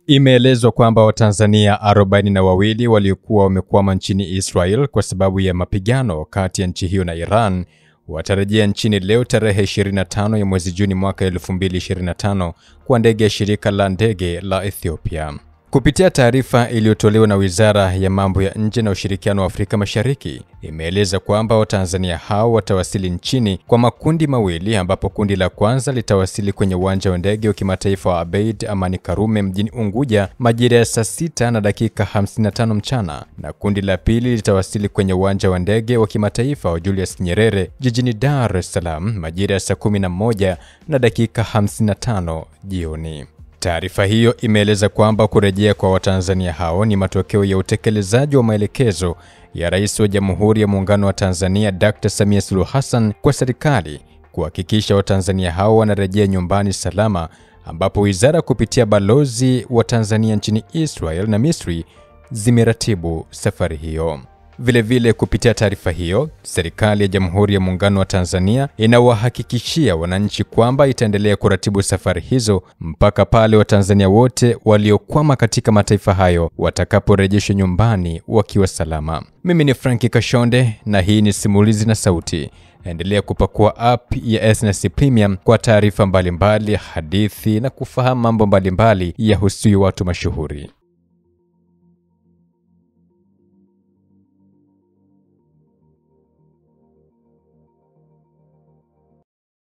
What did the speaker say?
Imeelezwa kwamba Watanzania 42 waliokuwa wamekwama nchini Israel kwa sababu ya mapigano kati ya nchi hiyo na Iran watarejea nchini leo tarehe 25 ya mwezi Juni mwaka 2025 kwa ndege ya shirika la ndege la Ethiopia. Kupitia taarifa iliyotolewa na Wizara ya Mambo ya Nje na Ushirikiano wa Afrika Mashariki, imeeleza kwamba Watanzania hao watawasili nchini kwa makundi mawili, ambapo kundi la kwanza litawasili kwenye uwanja wa ndege wa kimataifa wa Abeid Amani Karume mjini Unguja majira ya saa 6:55 mchana, na kundi la pili litawasili kwenye uwanja wa ndege wa kimataifa wa Julius Nyerere jijini Dar es Salaam majira ya saa 11:55 jioni. Taarifa hiyo imeeleza kwamba kurejea kwa Watanzania hao ni matokeo ya utekelezaji wa maelekezo ya Rais wa Jamhuri ya Muungano wa Tanzania Dr. Samia Suluhu Hassan kwa serikali kuhakikisha Watanzania hao wanarejea nyumbani salama, ambapo wizara kupitia balozi wa Tanzania nchini Israel na Misri zimeratibu safari hiyo. Vilevile, kupitia taarifa hiyo, serikali ya Jamhuri ya Muungano wa Tanzania inawahakikishia wananchi kwamba itaendelea kuratibu safari hizo mpaka pale Watanzania wote waliokwama katika mataifa hayo watakaporejeshwa nyumbani wakiwa salama. Mimi ni Franki Kashonde na hii ni Simulizi na Sauti. Endelea kupakua app ya SnS Premium kwa taarifa mbalimbali, hadithi na kufahamu mambo mbalimbali ya husu watu mashuhuri.